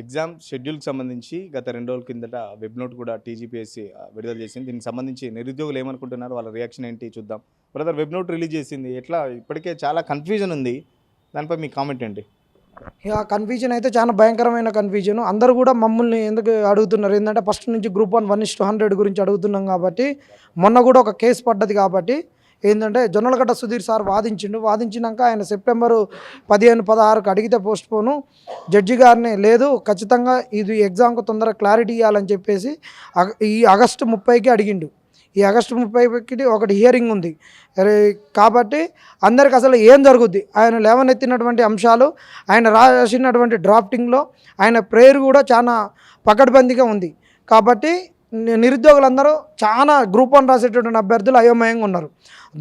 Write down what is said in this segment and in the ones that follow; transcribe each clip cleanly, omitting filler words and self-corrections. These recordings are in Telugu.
ఎగ్జామ్ షెడ్యూల్కి సంబంధించి గత 2 రోజుల కిందట వెబ్ నోట్ కూడా టీజీపీఎస్సీ విడుదల చేసింది. దీనికి సంబంధించి నిరుద్యోగులు ఏమనుకుంటున్నారు, వాళ్ళ రియాక్షన్ ఏంటి చూద్దాం. బ్రదర్, వెబ్ నోట్ రిలీజ్ చేసింది, ఎట్లా ఇప్పటికే చాలా కన్ఫ్యూజన్ ఉంది, దానిపై మీ కామెంట్ ఏంటి? కన్ఫ్యూజన్ అయితే చాలా భయంకరమైన కన్ఫ్యూజన్. అందరూ కూడా మమ్మల్ని ఎందుకు అడుగుతున్నారు ఏంటంటే ఫస్ట్ నుంచి గ్రూప్ 1 1:100 గురించి అడుగుతున్నాం కాబట్టి, మొన్న కూడా ఒక కేసు పడ్డది కాబట్టి ఏంటంటే జొన్నలగడ్డ సుధీర్ సార్ వాదించినాక ఆయన సెప్టెంబరు 15-16కు అడిగితే పోస్ట్పోను జడ్జి గారిని లేదు ఖచ్చితంగా ఇది ఎగ్జామ్కు తొందరగా క్లారిటీ ఇవ్వాలని చెప్పేసి ఈ ఆగస్టు 30కి అడిగిండు. ఈ ఆగస్టు 30కి ఒకటి హియరింగ్ ఉంది కాబట్టి అందరికి అసలు ఏం జరుగుద్ది, ఆయన లేవనెత్తినటువంటి అంశాలు, ఆయన రాసినటువంటి డ్రాఫ్టింగ్లో ఆయన ప్రేయర్ కూడా చాలా పకడ్బందీగా ఉంది. కాబట్టి నిరుద్యోగులందరూ చాలా గ్రూప్ 1 రాసేటటువంటి అభ్యర్థులు అయోమయంగా ఉన్నారు.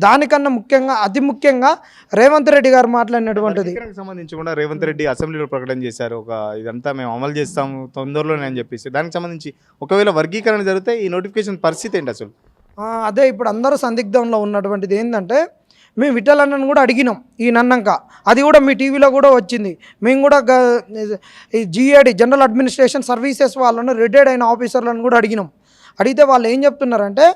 దానికన్నా ముఖ్యంగా అతి ముఖ్యంగా రేవంత్ రెడ్డి గారు మాట్లాడినటువంటిది సంబంధించి కూడా రేవంత్ రెడ్డి అసెంబ్లీలో ప్రకటన చేశారు, ఇదంతా మేము అమలు చేస్తాము తొందరలోనే అని చెప్పేసి. దానికి సంబంధించి ఒకవేళ వర్గీకరణ జరిగితే ఈ నోటిఫికేషన్ పరిస్థితి ఏంటి అసలు? అదే ఇప్పుడు అందరూ సందిగ్ధంలో ఉన్నటువంటిది ఏంటంటే, మేము విఠలన్నను కూడా అడిగినాం ఈ నన్నంక, అది కూడా మీ టీవీలో కూడా వచ్చింది. మేము కూడా ఈ జిఏడి జనరల్ అడ్మినిస్ట్రేషన్ సర్వీసెస్ వాళ్ళను రిటైర్డ్ అయిన ఆఫీసర్లను కూడా అడిగినాం. అడిగితే వాళ్ళు ఏం చెప్తున్నారంటే,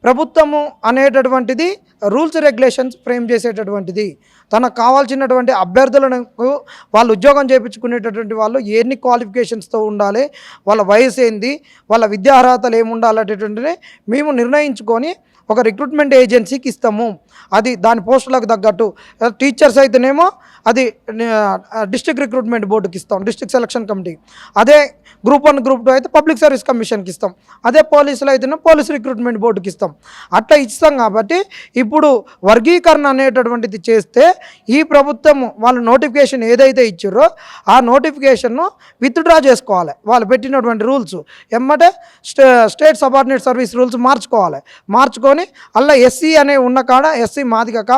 ప్రభుత్వము అనేటటువంటిది రూల్స్ రెగ్యులేషన్స్ ఫ్రేమ్ చేసేటటువంటిది, తనకు కావాల్సినటువంటి అభ్యర్థులకు వాళ్ళు ఉద్యోగం చేయించుకునేటటువంటి వాళ్ళు ఎన్ని క్వాలిఫికేషన్స్తో ఉండాలి, వాళ్ళ వయసు ఏంది, వాళ్ళ విద్యా అర్హతలు ఏముండాలనేటువంటిది మేము నిర్ణయించుకొని ఒక రిక్రూట్మెంట్ ఏజెన్సీకి ఇస్తాము. అది దాని పోస్టులకు తగ్గట్టు. టీచర్స్ అయితేనేమో అది డిస్ట్రిక్ట్ రిక్రూట్మెంట్ బోర్డుకి ఇస్తాం, డిస్ట్రిక్ట్ సెలక్షన్ కమిటీ. అదే గ్రూప్ 1 గ్రూప్ 2 అయితే పబ్లిక్ సర్వీస్ కమిషన్కి ఇస్తాం. అదే పోలీసులు అయితేనే పోలీస్ రిక్రూట్మెంట్ బోర్డుకి ఇస్తాం. అట్లా ఇస్తాం. కాబట్టి ఇప్పుడు వర్గీకరణ అనేటటువంటిది చేస్తే ఈ ప్రభుత్వం వాళ్ళు నోటిఫికేషన్ ఏదైతే ఇచ్చారో ఆ నోటిఫికేషన్ను విత్డ్రా చేసుకోవాలి. వాళ్ళు పెట్టినటువంటి రూల్స్ ఎమ్మటే స్టేట్ సబార్డినేట్ సర్వీస్ రూల్స్ మార్చుకొని అలా ఎస్సీ అనే ఉన్న కాడ ఎస్సీ మాదిగక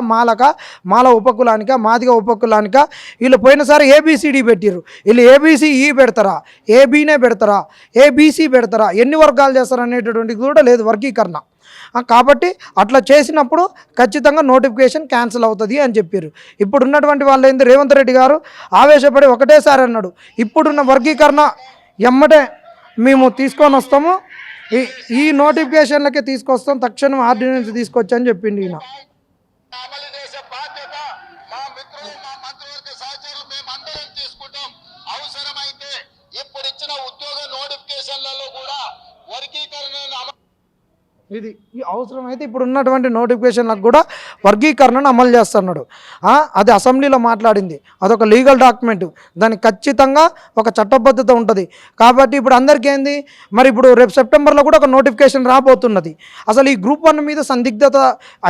మాల ఉపకులానిక మాదిగ ఉపకులానిక వీళ్ళు పోయినసారి ఏబిసిడి పెట్టిర్రు, వీళ్ళు ఏబిసిఈ పెడతారా, ఏబీనే పెడతారా, ఏబీసీ పెడతారా, ఎన్ని వర్గాలు చేస్తారా అనేటటువంటిది కూడా లేదు వర్గీకరణ. కాబట్టి అట్లా చేసినప్పుడు ఖచ్చితంగా నోటిఫికేషన్ క్యాన్సిల్ అవుతుంది అని చెప్పారు. ఇప్పుడు ఉన్నటువంటి వాళ్ళు ఏంది, రేవంత్ రెడ్డి గారు ఆవేశపడి ఒకటేసారి అన్నాడు, ఇప్పుడున్న వర్గీకరణ ఎమ్మటే మేము తీసుకొని వస్తాము, ఈ నోటిఫికేషన్లకే తీసుకొస్తాం, తక్షణం ఆర్డినెన్స్ తీసుకొచ్చని చెప్పింది ఈయన. ఇది అవసరమైతే ఇప్పుడు ఉన్నటువంటి నోటిఫికేషన్లకు కూడా వర్గీకరణను అమలు చేస్తున్నాడు. అది అసెంబ్లీలో మాట్లాడింది, అదొక లీగల్ డాక్యుమెంట్, దానికి ఖచ్చితంగా ఒక చట్టబద్ధత ఉంటుంది. కాబట్టి ఇప్పుడు అందరికీ ఏంది, మరి ఇప్పుడు రేపు సెప్టెంబర్లో కూడా ఒక నోటిఫికేషన్ రాబోతున్నది. అసలు ఈ గ్రూప్ 1 మీద సందిగ్ధత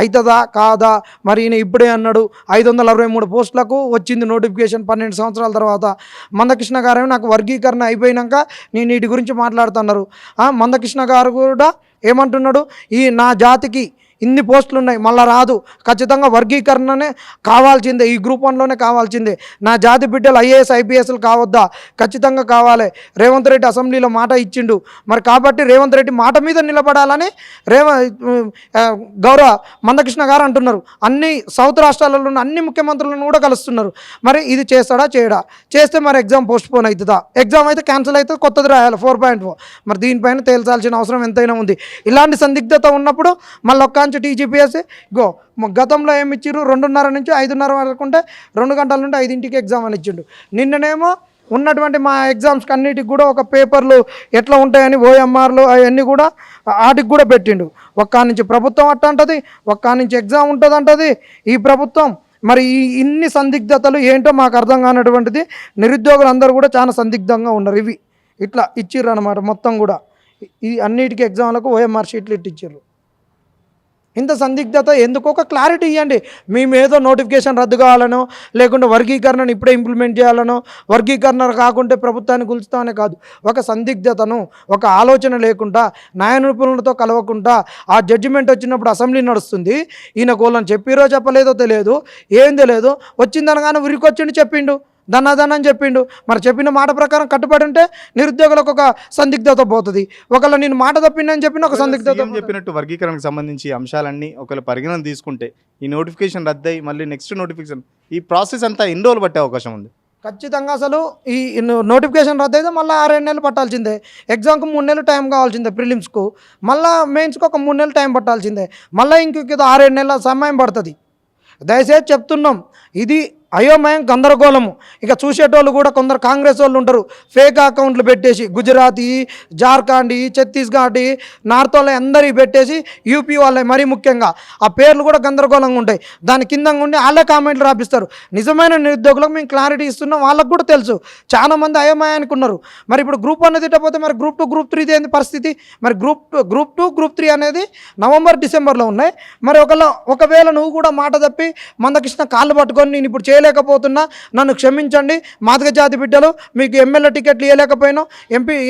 అవుతుందా కాదా, మరి ఈయన ఇప్పుడే అన్నాడు 563 పోస్టులకు వచ్చింది నోటిఫికేషన్ 12 సంవత్సరాల తర్వాత. మందకృష్ణ గారేమో నాకు వర్గీకరణ అయిపోయినాక నేను వీటి గురించి మాట్లాడుతున్నారు. మందకృష్ణ గారు కూడా ఏమంటున్నాడు, ఈ నా జాతికి ఇన్ని పోస్టులు ఉన్నాయి మళ్ళీ రాదు, ఖచ్చితంగా వర్గీకరణనే కావాల్సిందే, ఈ గ్రూప్ 1లోనే కావాల్సిందే, నా జాతి బిడ్డలు ఐఏఎస్ ఐపీఎస్లు కావద్దా, ఖచ్చితంగా కావాలి. రేవంత్ రెడ్డి అసెంబ్లీలో మాట ఇచ్చిండు, మరి కాబట్టి రేవంత్ రెడ్డి మాట మీద నిలబడాలని గౌరవ మందకృష్ణ గారు అంటున్నారు. అన్ని సౌత్ రాష్ట్రాలలో ఉన్న అన్ని ముఖ్యమంత్రులను కూడా కలుస్తున్నారు. మరి ఇది చేస్తాడా చేయడా, చేస్తే మరి ఎగ్జామ్ పోస్ట్పోన్ అవుతుందా, ఎగ్జామ్ అయితే క్యాన్సిల్ అవుతుంది, కొత్తది రాయాలి 4.4. మరి దీనిపైన తేల్చాల్సిన అవసరం ఎంతైనా ఉంది. ఇలాంటి సందిగ్ధత ఉన్నప్పుడు మళ్ళీ ఒక్క టీజీపీఎస్సీ గతంలో ఏమి ఇచ్చిర్రు, 2:30 నుంచి 5:30 వరకు ఉంటే 2 గంటల నుండి 5ంటికి ఎగ్జామ్ అని ఇచ్చిండు. నిన్ననేమో ఉన్నటువంటి మా ఎగ్జామ్స్కి అన్నిటికి కూడా ఒక పేపర్లు ఎట్లా ఉంటాయని ఓఎంఆర్లు అవన్నీ కూడా వాటికి కూడా పెట్టిండు. ఒక్క నుంచి ప్రభుత్వం అట్ట అంటది, ఒక్క నుంచి ఎగ్జామ్ ఉంటుంది అంటది ఈ ప్రభుత్వం. మరి ఈ ఇన్ని సందిగ్ధతలు ఏంటో మాకు అర్థం కానటువంటిది. నిరుద్యోగులు అందరూ కూడా చాలా సందిగ్ధంగా ఉన్నారు. ఇవి ఇట్లా ఇచ్చిర్రు అనమాట. మొత్తం కూడా ఈ అన్నిటికీ ఎగ్జామ్లకు ఓఎంఆర్ షీట్లు ఇచ్చిర్రు. ఇంత సందిగ్ధత ఎందుకు, ఒక క్లారిటీ ఇవ్వండి. మేమేదో నోటిఫికేషన్ రద్దు కావాలనో, లేకుంటే వర్గీకరణను ఇప్పుడే ఇంప్లిమెంట్ చేయాలనో, వర్గీకరణ కాకుంటే ప్రభుత్వాన్ని కూల్చుతామనే కాదు, ఒక సందిగ్ధతను, ఒక ఆలోచన లేకుండా న్యాయ నిపుణులతో కలవకుండా ఆ జడ్జిమెంట్ వచ్చినప్పుడు అసెంబ్లీ నడుస్తుంది. ఈయన కోళ్ళని చెప్పిరో చెప్పలేదో తెలియదు, ఏం తెలియదు, వచ్చిందనగానే ఉరికొచ్చిండు చెప్పిండు, దన్నాదన్నని చెప్పిండు. మరి చెప్పిన మాట ప్రకారం కట్టుబడి ఉంటే నిరుద్యోగులకు ఒక సందిగ్ధత పోతుంది. ఒకవేళ నేను మాట తప్పిందని చెప్పిన ఒక సందిగ్ధత. చెప్పినట్టు వర్గీకరణకు సంబంధించి అంశాలన్నీ ఒకవేళ పరిగణన తీసుకుంటే ఈ నోటిఫికేషన్ రద్దయి మళ్ళీ నెక్స్ట్ నోటిఫికేషన్, ఈ ప్రాసెస్ అంతా ఎన్ని రోజులు పట్టే అవకాశం ఉంది? ఖచ్చితంగా అసలు ఈ నోటిఫికేషన్ రద్దు అయితే మళ్ళీ 6-7 నెలలు పట్టాల్సిందే. ఎగ్జామ్కి 3 నెలలు టైం కావాల్సిందే, ప్రిలిమ్స్కు మళ్ళీ మెయిన్స్కి ఒక 3 నెలలు టైం పట్టాల్సిందే. మళ్ళీ ఇంకొక 6-7 నెలల సమయం పడుతుంది. దయచేసి చెప్తున్నాం, ఇది అయోమయం, గందరగోళము. ఇక చూసేటోళ్ళు కూడా కొందరు కాంగ్రెస్ వాళ్ళు ఉంటారు, ఫేక్ అకౌంట్లు పెట్టేసి గుజరాతీ, జార్ఖండ్, ఛత్తీస్గఢ్, నార్త్ వాళ్ళ అందరి పెట్టేసి యూపీ వాళ్ళ మరీ ముఖ్యంగా ఆ పేర్లు కూడా గందరగోళంగా ఉంటాయి. దాని కింద ఉండి వాళ్ళే కామెంట్లు రాపిస్తారు. నిజమైన నిరుద్యోగులకు మేము క్లారిటీ ఇస్తున్నాం, వాళ్ళకు కూడా తెలుసు. చాలామంది అయోమయానికి ఉన్నారు. మరి ఇప్పుడు గ్రూప్ 1 తిట్టపోతే మరి గ్రూప్ 2, గ్రూప్ 3 ఏంది పరిస్థితి? మరి గ్రూప్ 2, గ్రూప్ 3 అనేది నవంబర్, డిసెంబర్లో ఉన్నాయి. మరి ఒకవేళ నువ్వు కూడా మాట తప్పి మందకృష్ణ కాళ్ళు పట్టుకొని నేను ఇప్పుడు చేయలేకపోతున్నా, నన్ను క్షమించండి, మాదిగ జాతి బిడ్డలు మీకు ఎమ్మెల్యే టికెట్లు ఇవ్వలేకపోయినా,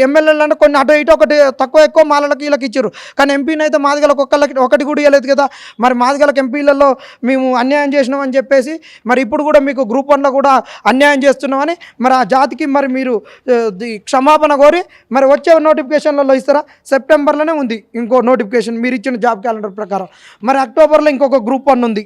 ఎమ్మెల్యేలు అంటే కొన్ని అటు ఇటు ఒకటి తక్కువ ఎక్కువ మాలలకి వీళ్ళకి ఇచ్చారు, కానీ ఎంపీని అయితే మాదిగలకు ఒకటి కూడా ఇవ్వలేదు కదా. మరి మాదిగలకు ఎంపీలలో మేము అన్యాయం చేసినామని చెప్పేసి మరి ఇప్పుడు కూడా మీకు గ్రూప్ 1లో కూడా అన్యాయం చేస్తున్నామని మరి ఆ జాతికి మరి మీరు క్షమాపణ కోరి మరి వచ్చే నోటిఫికేషన్లలో ఇస్తారా? సెప్టెంబర్లోనే ఉంది ఇంకో నోటిఫికేషన్ మీరు ఇచ్చిన జాబ్ క్యాలెండర్ ప్రకారం. మరి అక్టోబర్లో ఇంకొక గ్రూప్ 1 ఉంది.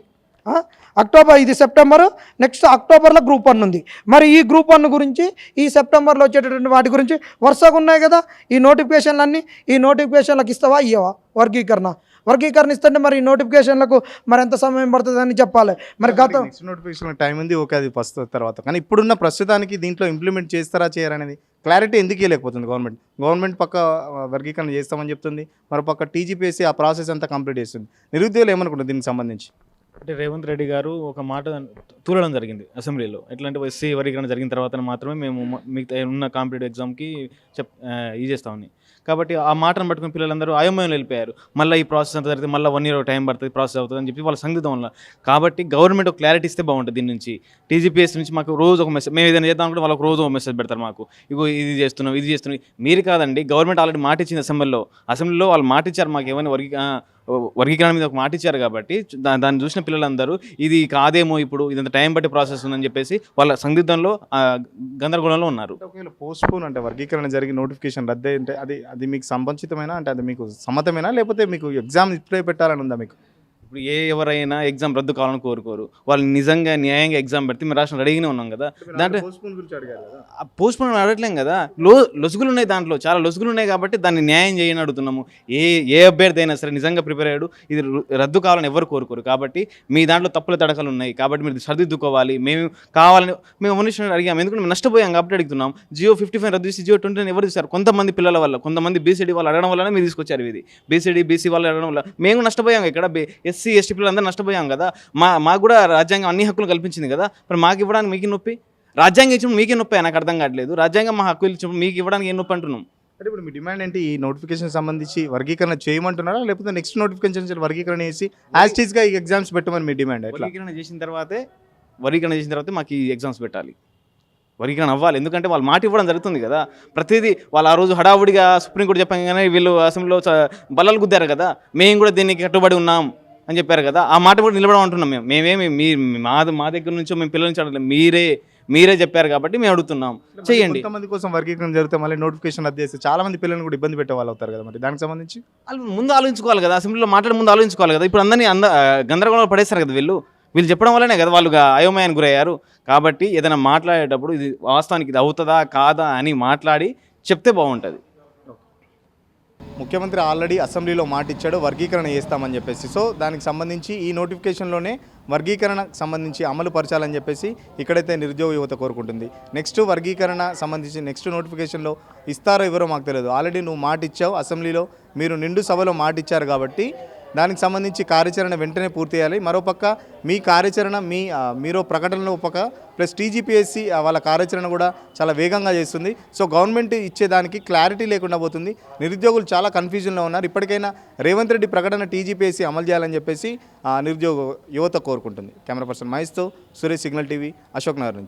అక్టోబర్, ఇది సెప్టెంబరు, నెక్స్ట్ అక్టోబర్లో గ్రూప్ 1 ఉంది. మరి ఈ గ్రూప్ 1 గురించి, ఈ సెప్టెంబర్లో వచ్చేటటువంటి వాటి గురించి వరుసగా ఉన్నాయి కదా ఈ నోటిఫికేషన్లన్నీ. ఈ నోటిఫికేషన్లకు ఇస్తావా ఇవ్వవా? వర్గీకరణ ఇస్తుంటే మరి ఈ నోటిఫికేషన్లకు మరి ఎంత సమయం పడుతుంది అని చెప్పాలి. మరి నెక్స్ట్ నోటిఫికేషన్ టైం ఉంది, ఓకే, అది ఫస్ట్ తర్వాత. కానీ ఇప్పుడున్న ప్రస్తుతానికి దీంట్లో ఇంప్లిమెంట్ చేస్తారా చేయరనేది క్లారిటీ ఎందుకు ఇవ్వలేకపోతుంది గవర్నమెంట్ పక్క వర్గీకరణ చేస్తామని చెప్తుంది, మరో పక్క టీజీపీఎస్సీ ఆ ప్రాసెస్ అంతా కంప్లీట్ చేస్తుంది. నిరుద్యోగులు ఏమనుకుంటుంది దీనికి సంబంధించి? అంటే రేవంత్ రెడ్డి గారు ఒక మాట తూలడం జరిగింది అసెంబ్లీలో. ఎట్లాంటి ఎస్సీ వర్గీకరణ జరిగిన తర్వాత మాత్రమే మేము మిగతా ఉన్న కాంపిటేటివ్ ఎగ్జామ్కి ఇది చేస్తామని. కాబట్టి ఆ మాటను పట్టుకుని పిల్లలందరూ అయోమయంలో వెళ్ళిపోయారు. మళ్ళీ ఈ ప్రాసెస్ అంతా జరిగితే మళ్ళీ 1 year టైం పడుతుంది, ప్రాసెస్ అవుతుంది అని చెప్పి వాళ్ళ సందిగ్ధం వల్ల. కాబట్టి గవర్నమెంట్ ఒక క్లారిటీ ఇస్తే బాగుంటుంది. దీని నుంచి టీజీపీఎస్ నుంచి మాకు రోజు ఒక మెసేజ్, మేము ఏదైనా చేద్దాం అనుకుంటే వాళ్ళకి రోజు ఒక మెసేజ్ పెడతారు మాకు, ఇగో ఇది చేస్తున్నాం. మీరు కాదండి, గవర్నమెంట్ ఆల్రెడీ మాట ఇచ్చింది అసెంబ్లీలో వాళ్ళు మాట ఇచ్చారు మాకు, ఏమైనా వర్గీకరణ మీద ఒక మాట ఇచ్చారు. కాబట్టి దాన్ని చూసిన పిల్లలందరూ ఇది కాదేమో, ఇప్పుడు ఇదంతా టైం బట్టి ప్రాసెస్ ఉందని చెప్పేసి వాళ్ళ సందిగ్ధంలో గందరగోళంలో ఉన్నారు. ఒకవేళ పోస్ట్పోన్ అంటే వర్గీకరణ జరిగి నోటిఫికేషన్ రద్దు అంటే అది మీకు సంబంధితమైన అంటే అది మీకు సమ్మతమేనా, లేకపోతే మీకు ఎగ్జామ్ ఇప్పుడే పెట్టాలని ఉందా? మీకు ఇప్పుడు ఎవరైనా ఎగ్జామ్ రద్దు కావాలని కోరుకోరు. వాళ్ళు నిజంగా న్యాయంగా ఎగ్జామ్ పెడితే మేము రాష్ట్రం రెడీగానే ఉన్నాం కదా. దాంట్లో పోస్ట్పోన్ అడగట్లేం కదా. లొసుగులు ఉన్నాయి, దాంట్లో చాలా లొసుగులు ఉన్నాయి. కాబట్టి దాన్ని న్యాయం చేయని అడుగుతున్నాము. ఏ అభ్యర్థి అయినా సరే నిజంగా ప్రిపేర్ అయ్యాడు, ఇది రద్దు కావాలని ఎవరు కోరుకోరు. కాబట్టి మీ దాంట్లో తప్పుల తడకలు ఉన్నాయి, కాబట్టి మీరు సరిదిద్దుకోవాలి. మేము మనుషులను అడిగాము, ఎందుకంటే మేము నష్టపోయాం కాబట్టి అడుగుతున్నాం. జియో 55 రద్దు చేసి జియో 29 ఎవరు తీశారు? కొంతమంది పిల్లల వల్ల, కొంతమంది బీసీడీ వాళ్ళు అడగడం వల్లనే మీరు తీసుకొచ్చారు. ఇది బీసీడీ బీసీ వాళ్ళు అడగడం వల్ల మేము నష్టపోయాం. ఇక్కడ ఎస్సీ ఎస్టీ పిల్లలందరూ నష్టపోయాం కదా. మాకు కూడా రాజ్యాంగం అన్ని హక్కులు కల్పించింది కదా. మరి మాకు ఇవ్వడానికి మీకు నొప్పి? రాజ్యాంగం ఇచ్చినప్పుడు మీకే నొప్పి? నాకు అర్థం కావట్లేదు. రాజ్యాంగం మా హక్కులు ఇచ్చినప్పుడు మీకు ఇవ్వడానికి ఏం నొప్పి అంటున్నాం? అంటే ఇప్పుడు మీ డిమాండ్ ఏంటి? ఈ నోటిఫికేషన్ సంబంధించి వర్గీకరణ చేయమంటున్నారా, లేకపోతే నెక్స్ట్ నోటిఫికేషన్ వర్గీకరణ చేసి యాజ్టీస్గా ఈ ఎగ్జామ్స్ పెట్టమని మీ డిమాండ్? వర్గీకరణ చేసిన తర్వాతే మాకు ఈ ఎగ్జామ్స్ పెట్టాలి. వర్గీకరణ అవ్వాలి. ఎందుకంటే వాళ్ళు మాట ఇవ్వడం జరుగుతుంది కదా. ప్రతిదీ వాళ్ళు ఆ రోజు హడావుడిగా సుప్రీంకోర్టు చెప్పగానే వీళ్ళు అసెంబ్లీలో బల్లలు గుద్దారు కదా. మేము కూడా దీనికి కట్టుబడి ఉన్నాం అని చెప్పారు కదా. ఆ మాట కూడా నిలబడమంటున్నాం. మేమేమి మా దగ్గర నుంచో మేము పిల్లల నుంచి అడగలేదు, మీరే చెప్పారు కాబట్టి మేము అడుగుతున్నాం, చేయండి. కొంతమంది కోసం వర్గీకరణ జరిగితే మళ్ళీ నోటిఫికేషన్ రద్దు చేస్తే చాలా మంది పిల్లల్ని కూడా ఇబ్బంది పెట్టే వాళ్ళు అవుతారు కదా. మరి దానికి సంబంధించి వాళ్ళు ముందు ఆలోచించుకోవాలి కదా. అసెంబ్లీలో మాట్లాడే ముందు ఆలోచించుకోవాలి కదా. ఇప్పుడు అందరినీ గందరగోళంలో పడేస్తారు కదా. వీళ్ళు చెప్పడం వల్లనే కదా వాళ్ళు అయోమయానికి గురయ్యారు. కాబట్టి ఏదైనా మాట్లాడేటప్పుడు ఇది వాస్తవానికి ఇది అవుతుందా కాదా అని మాట్లాడి చెప్తే బాగుంటుంది. ముఖ్యమంత్రి ఆల్రెడీ అసెంబ్లీలో మాట ఇచ్చాడు వర్గీకరణ చేస్తామని చెప్పేసి. సో దానికి సంబంధించి ఈ నోటిఫికేషన్లోనే వర్గీకరణకు సంబంధించి అమలు పరచాలని చెప్పేసి ఇక్కడైతే నిరుద్యోగ యువత కోరుకుంటుంది. నెక్స్ట్ వర్గీకరణ సంబంధించి నెక్స్ట్ నోటిఫికేషన్లో ఇస్తారో ఎవరో మాకు తెలియదు. ఆల్రెడీ నువ్వు మాట ఇచ్చావు అసెంబ్లీలో, మీరు నిండు సభలో మాట ఇచ్చారు కాబట్టి దానికి సంబంధించి కార్యాచరణ వెంటనే పూర్తి చేయాలి. మరోపక్క మీ కార్యాచరణ మీరు ప్రకటనలో పక్క ప్లస్ టీజీపీఎస్సీ వాళ్ళ కార్యాచరణ కూడా చాలా వేగంగా చేస్తుంది. సో గవర్నమెంట్ ఇచ్చేదానికి క్లారిటీ లేకుండా పోతుంది. నిరుద్యోగులు చాలా కన్ఫ్యూజన్లో ఉన్నారు. ఇప్పటికైనా రేవంత్ రెడ్డి ప్రకటన టీజీపీఎస్సీ అమలు చేయాలని చెప్పేసి నిరుద్యోగ యువత కోరుకుంటుంది. కెమెరా పర్సన్ మహేష్తో సురేష్, సిగ్నల్ టీవీ, అశోక్ నగర్ నుంచి.